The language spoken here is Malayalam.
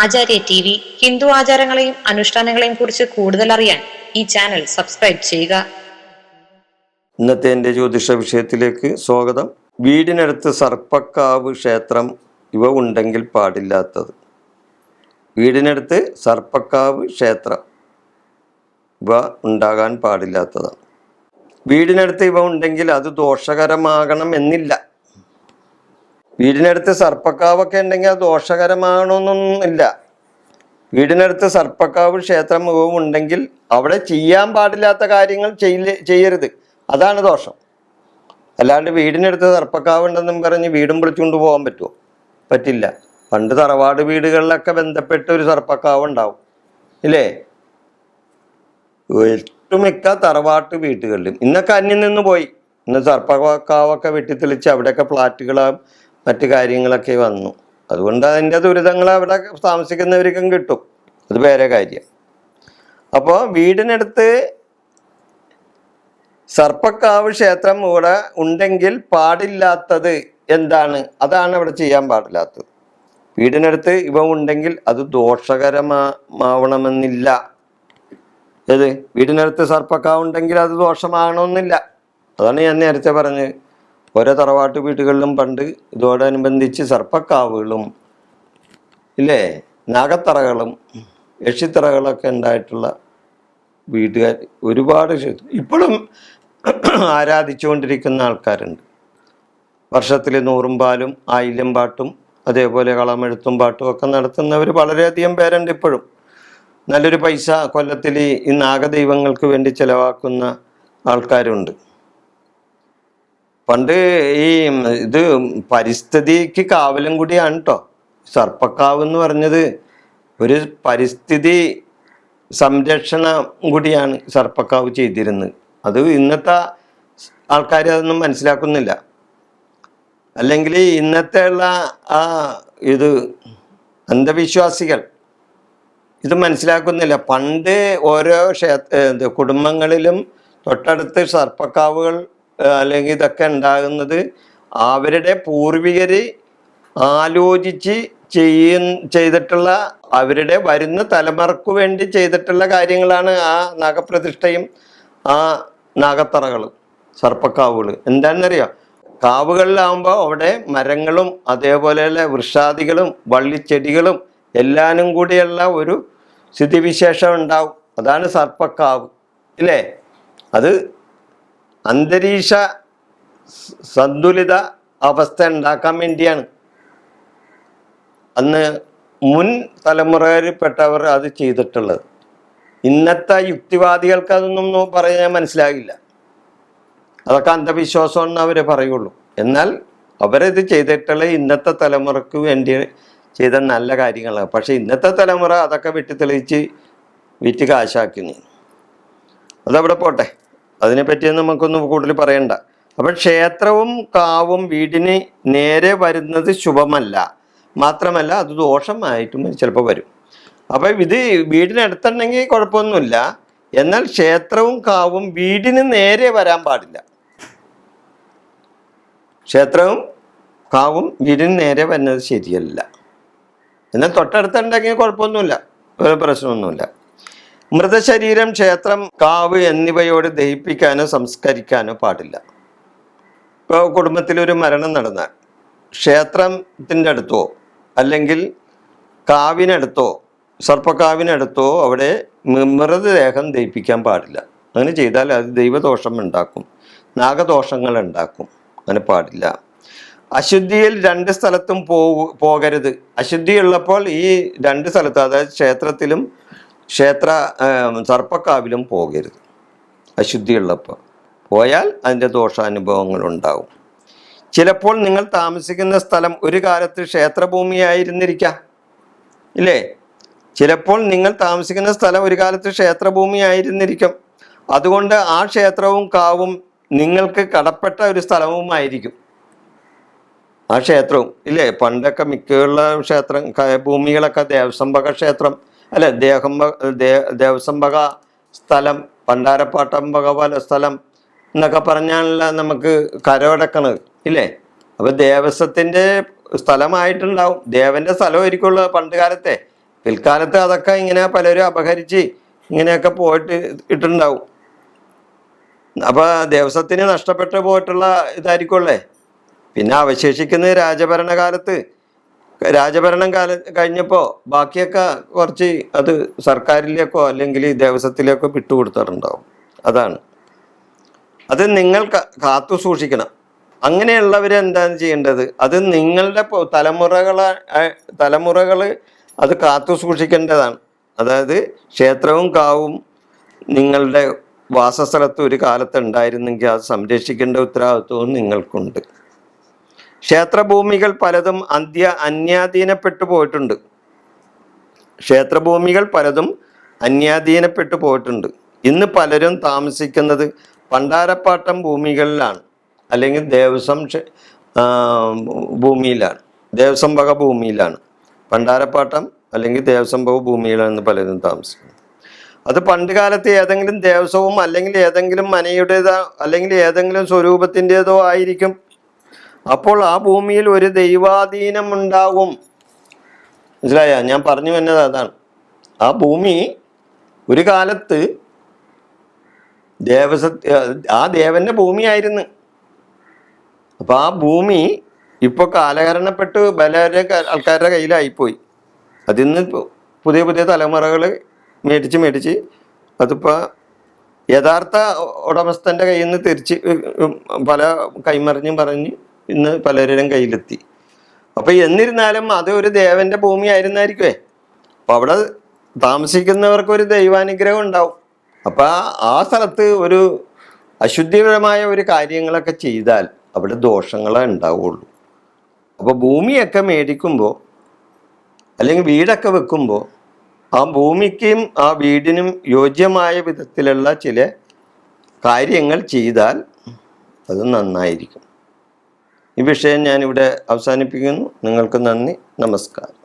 ആചാര്യ ടി വി ഹിന്ദു ആചാരങ്ങളെയും അനുഷ്ഠാനങ്ങളെയും കുറിച്ച് കൂടുതൽ അറിയാൻ ഈ ചാനൽ സബ്സ്ക്രൈബ് ചെയ്യുക. ഇന്നത്തെ എൻ്റെ ജ്യോതിഷ വിഷയത്തിലേക്ക് സ്വാഗതം. വീടിനടുത്ത് സർപ്പക്കാവ് ക്ഷേത്രം ഇവ ഉണ്ടെങ്കിൽ പാടില്ലാത്തത്. വീടിനടുത്ത് സർപ്പക്കാവ് ക്ഷേത്രം ഇവ ഉണ്ടാകാൻ പാടില്ലാത്തതാണ്. വീടിനടുത്ത് ഇവ ഉണ്ടെങ്കിൽ അത് ദോഷകരമാകണം എന്നില്ല. വീടിനടുത്ത് സർപ്പക്കാവൊക്കെ ഉണ്ടെങ്കിൽ അത് ദോഷകരമാകണമെന്നൊന്നും ഇല്ല. വീടിനടുത്ത് സർപ്പക്കാവ് ക്ഷേത്രം ഇവ ഉണ്ടെങ്കിൽ അവിടെ ചെയ്യാൻ പാടില്ലാത്ത കാര്യങ്ങൾ ചെയ്യരുത്, അതാണ് ദോഷം. അല്ലാണ്ട് വീടിനടുത്ത് സർപ്പക്കാവ് ഉണ്ടെന്നും പറഞ്ഞ് വീടും വിളിച്ചുകൊണ്ട് പോകാൻ പറ്റുമോ? പറ്റില്ല. പണ്ട് തറവാട് വീടുകളിലൊക്കെ ബന്ധപ്പെട്ട് ഒരു സർപ്പക്കാവ് ഉണ്ടാവും, ഇല്ലേ? ഒട്ടുമിക്ക തറവാട്ട് വീട്ടുകളിലും ഇന്നൊക്കെ അന്യം നിന്ന് പോയി. ഇന്ന് സർപ്പക്കാവൊക്കെ വെട്ടിത്തെളിച്ച് അവിടെയൊക്കെ ഫ്ലാറ്റുകളും മറ്റു കാര്യങ്ങളൊക്കെ വന്നു. അതുകൊണ്ട് അതിൻ്റെ ദുരിതങ്ങൾ അവിടെ താമസിക്കുന്നവർക്കും കിട്ടും, അത് വേറെ കാര്യം. അപ്പോൾ വീടിനടുത്ത് സർപ്പക്കാവ് ക്ഷേത്രം ഇവിടെ ഉണ്ടെങ്കിൽ പാടില്ലാത്തത് എന്താണ്? അതാണ് അവിടെ ചെയ്യാൻ പാടില്ലാത്തത്. വീടിനടുത്ത് ഇവ ഉണ്ടെങ്കിൽ അത് ദോഷകരമാവണമെന്നില്ല. ഏത് വീടിനടുത്ത് സർപ്പക്കാവ് ഉണ്ടെങ്കിൽ അത് ദോഷമാകണമെന്നില്ല. അതാണ് ഞാൻ നേരത്തെ പറഞ്ഞത്. ഓരോ തറവാട്ട് വീടുകളിലും പണ്ട് ഇതോടനുബന്ധിച്ച് സർപ്പക്കാവുകളും ഇല്ലേ, നാഗത്തറകളും യക്ഷിത്തറകളൊക്കെ ഉണ്ടായിട്ടുള്ള വീട്ടുകാർ ഒരുപാട് ഇപ്പോഴും ആരാധിച്ചുകൊണ്ടിരിക്കുന്ന ആൾക്കാരുണ്ട്. വർഷത്തിൽ 100 പാലും 1000 പാട്ടും അതേപോലെ കളമെഴുത്തും പാട്ടും ഒക്കെ നടത്തുന്നവർ വളരെയധികം പേരുണ്ട്. ഇപ്പോഴും നല്ലൊരു പൈസ കൊല്ലത്തിൽ ഈ നാഗദൈവങ്ങൾക്ക് വേണ്ടി ചിലവാക്കുന്ന ആൾക്കാരുണ്ട്. പണ്ട് ഇത് പരിസ്ഥിതിക്ക് കാവലും കൂടിയാണ് കേട്ടോ. സർപ്പക്കാവ് എന്ന് പറഞ്ഞത് ഒരു പരിസ്ഥിതി സംരക്ഷണം കൂടിയാണ് സർപ്പക്കാവ് ചെയ്തിരുന്നത്. അത് ഇന്നത്തെ ആൾക്കാർ അതൊന്നും മനസ്സിലാക്കുന്നില്ല. അല്ലെങ്കിൽ ഇന്നത്തെ ഉള്ള ഇത് അന്ധവിശ്വാസികൾ ഇത് മനസ്സിലാക്കുന്നില്ല. പണ്ട് ഓരോ കുടുംബങ്ങളിലും തൊട്ടടുത്ത് സർപ്പക്കാവുകൾ അല്ലെങ്കിൽ ഇതൊക്കെ ഉണ്ടാകുന്നത് അവരുടെ പൂർവികർ ആലോചിച്ച് ചെയ്തിട്ടുള്ള, അവരുടെ വരുന്ന തലമുറക്ക് വേണ്ടി ചെയ്തിട്ടുള്ള കാര്യങ്ങളാണ് ആ നാഗപ്രതിഷ്ഠയും ആ നാഗത്തറകളും സർപ്പക്കാവുകൾ. എന്താണെന്നറിയാം, കാവുകളിലാവുമ്പോൾ അവിടെ മരങ്ങളും അതേപോലെയുള്ള വൃക്ഷാദികളും വള്ളിച്ചെടികളും എല്ലാനും കൂടിയുള്ള ഒരു സ്ഥിതിവിശേഷം ഉണ്ടാവും. അതാണ് സർപ്പക്കാവ്, ഇല്ലേ? അത് അന്തരീക്ഷ സന്തുലിത അവസ്ഥ ഉണ്ടാക്കാൻ വേണ്ടിയാണ് അന്ന് മുൻ തലമുറയിൽപ്പെട്ടവർ അത് ചെയ്തിട്ടുള്ളത്. ഇന്നത്തെ യുക്തിവാദികൾക്ക് അതൊന്നും പറയാൻ മനസ്സിലാകില്ല. അതൊക്കെ അന്ധവിശ്വാസമെന്ന് അവരെ പറയുള്ളൂ. എന്നാൽ അവരത് ചെയ്തിട്ടുള്ള ഇന്നത്തെ തലമുറക്ക് വേണ്ടി ചെയ്ത നല്ല കാര്യങ്ങളാണ്. പക്ഷെ ഇന്നത്തെ തലമുറ അതൊക്കെ വെട്ടിത്തെളിച്ച് വിറ്റ് കാശാക്കുന്നു. അതവിടെ പോട്ടെ, അതിനെപ്പറ്റിയൊന്നും നമുക്കൊന്നും കൂടുതൽ പറയണ്ട. അപ്പം ക്ഷേത്രവും കാവും വീടിന് നേരെ വരുന്നത് ശുഭമല്ല, മാത്രമല്ല അത് ദോഷമായിട്ടും ചിലപ്പോൾ വരും. അപ്പം ഇത് വീടിനടുത്തുണ്ടെങ്കിൽ കുഴപ്പമൊന്നുമില്ല. എന്നാൽ ക്ഷേത്രവും കാവും വീടിന് നേരെ വരാൻ പാടില്ല. ക്ഷേത്രവും കാവും വീടിന് നേരെ വരുന്നത് ശരിയല്ല. എന്നാൽ തൊട്ടടുത്തുണ്ടെങ്കിൽ കുഴപ്പമൊന്നുമില്ല, വേറെ പ്രശ്നമൊന്നുമില്ല. മൃതശരീരം ക്ഷേത്രം കാവ് എന്നിവയോട് ദഹിപ്പിക്കാനോ സംസ്കരിക്കാനോ പാടില്ല. ഇപ്പോൾ കുടുംബത്തിലൊരു മരണം നടന്നാൽ ക്ഷേത്രത്തിൻ്റെ അടുത്തോ അല്ലെങ്കിൽ കാവിനടുത്തോ സർപ്പക്കാവിനടുത്തോ അവിടെ മൃതദേഹം ദഹിപ്പിക്കാൻ പാടില്ല. അങ്ങനെ ചെയ്താൽ അത് ദൈവദോഷം ഉണ്ടാക്കും, നാഗദോഷങ്ങൾ ഉണ്ടാക്കും. അങ്ങനെ പാടില്ല. അശുദ്ധിയിൽ 2 സ്ഥലത്തും പോകരുത്. അശുദ്ധി ഉള്ളപ്പോൾ ഈ 2 സ്ഥലത്ത്, അതായത് ക്ഷേത്രത്തിലും സർപ്പക്കാവിലും പോകരുത്. അശുദ്ധിയുള്ളപ്പോൾ പോയാൽ അതിൻ്റെ ദോഷാനുഭവങ്ങൾ ഉണ്ടാവും. ചിലപ്പോൾ നിങ്ങൾ താമസിക്കുന്ന സ്ഥലം ഒരു കാലത്ത് ക്ഷേത്രഭൂമിയായിരുന്നിരിക്കാം, ഇല്ലേ? ചിലപ്പോൾ നിങ്ങൾ താമസിക്കുന്ന സ്ഥലം ഒരു കാലത്ത് ക്ഷേത്രഭൂമിയായിരുന്നിരിക്കും. അതുകൊണ്ട് ആ ക്ഷേത്രവും കാവും നിങ്ങൾക്ക് കടപ്പെട്ട ഒരു സ്ഥലവുമായിരിക്കും. ആ ക്ഷേത്രവും, ഇല്ലേ? പണ്ടൊക്കെ മിക്കുള്ള ഭൂമികളൊക്കെ ദേവസംഭക ക്ഷേത്രം അല്ലെ, ദേവസംഭക സ്ഥലം, പണ്ടാരപ്പാട്ടംഭക പോലെ സ്ഥലം എന്നൊക്കെ പറഞ്ഞാണല്ല നമുക്ക് കരമടക്കണത്, ഇല്ലേ? അപ്പം ദേവസ്വത്തിൻ്റെ സ്ഥലമായിട്ടുണ്ടാവും, ദേവൻ്റെ സ്ഥലമായിരിക്കുള്ളൂ പണ്ട് കാലത്തെ. പിൽക്കാലത്ത് അതൊക്കെ ഇങ്ങനെ പലരും അപഹരിച്ച് ഇങ്ങനെയൊക്കെ പോയിട്ട് ഇട്ടുണ്ടാവും. അപ്പൊ ദേവസ്വത്തിന് നഷ്ടപ്പെട്ടു പോയിട്ടുള്ള ഇതായിരിക്കുമല്ലേ. പിന്നെ അവശേഷിക്കുന്നത് രാജഭരണം കഴിഞ്ഞപ്പോൾ ബാക്കിയൊക്കെ കുറച്ച് അത് സർക്കാരിലേക്കോ അല്ലെങ്കിൽ ദേവസ്വത്തിലേക്കോ വിട്ടുകൊടുത്തിട്ടുണ്ടാവും. അതാണ് അത് നിങ്ങൾ കാത്തു സൂക്ഷിക്കണം. അങ്ങനെയുള്ളവരെന്താണ് ചെയ്യേണ്ടത്? അത് നിങ്ങളുടെ തലമുറകൾ അത് കാത്തു സൂക്ഷിക്കേണ്ടതാണ്. അതായത് ക്ഷേത്രവും കാവും നിങ്ങളുടെ വാസസ്ഥലത്ത് ഒരു കാലത്ത് ഉണ്ടായിരുന്നെങ്കിൽ അത് സംരക്ഷിക്കേണ്ട ഉത്തരവാദിത്വവും നിങ്ങൾക്കുണ്ട്. ക്ഷേത്രഭൂമികൾ പലതും അന്യാധീനപ്പെട്ടു പോയിട്ടുണ്ട്. ഇന്ന് പലരും താമസിക്കുന്നത് പണ്ടാരപ്പാട്ടം ഭൂമികളിലാണ്, അല്ലെങ്കിൽ ഭൂമിയിലാണ്, ദേവസ്വം വക ഭൂമിയിലാണ്. പണ്ടാരപ്പാട്ടം അല്ലെങ്കിൽ ദേവസ്വം വക ഭൂമിയിലാണ് പലരും താമസിക്കുന്നത്. അത് പണ്ട് കാലത്ത് ഏതെങ്കിലും ദേവസ്വവും അല്ലെങ്കിൽ ഏതെങ്കിലും മനയുടേതോ അല്ലെങ്കിൽ ഏതെങ്കിലും സ്വരൂപത്തിൻ്റെതോ ആയിരിക്കും. അപ്പോൾ ആ ഭൂമിയിൽ ഒരു ദൈവാധീനം ഉണ്ടാകും. മനസ്സിലായ? ഞാൻ പറഞ്ഞു വന്നത് അതാണ്. ആ ഭൂമി ഒരു കാലത്ത് ആ ദേവന്റെ ഭൂമിയായിരുന്നു. അപ്പൊ ആ ഭൂമി ഇപ്പൊ കാലഹരണപ്പെട്ട് പല ആൾക്കാരുടെ കയ്യിലായിപ്പോയി. അതിന്ന് പുതിയ പുതിയ തലമുറകൾ മേടിച്ച് അതിപ്പോൾ യഥാർത്ഥ ഉടമസ്ഥൻ്റെ കയ്യിൽ നിന്ന് തിരിച്ച് പല കൈമറിഞ്ഞും പറഞ്ഞ് ഇന്ന് പലരുടെയും കയ്യിലെത്തി. അപ്പൊ എന്നിരുന്നാലും അത് ഒരു ദേവന്റെ ഭൂമി ആയിരുന്നായിരിക്കുവേ. അപ്പൊ അവിടെ താമസിക്കുന്നവർക്ക് ഒരു ദൈവാനുഗ്രഹം ഉണ്ടാവും. അപ്പൊ ആ സ്ഥലത്ത് ഒരു അശുദ്ധിപരമായ ഒരു കാര്യങ്ങളൊക്കെ ചെയ്താൽ അവിടെ ദോഷങ്ങളെ ഉണ്ടാവുള്ളൂ. അപ്പൊ ഭൂമിയൊക്കെ മേടിക്കുമ്പോൾ അല്ലെങ്കിൽ വീടൊക്കെ വെക്കുമ്പോൾ ആ ഭൂമിക്കും ആ വീടിനും യോജ്യമായ വിധത്തിലുള്ള ചില കാര്യങ്ങൾ ചെയ്താൽ അത് നന്നായിരിക്കും. ഈ വിഷയം ഞാനിവിടെ അവസാനിപ്പിക്കുന്നു. നിങ്ങൾക്ക് നന്ദി, നമസ്കാരം.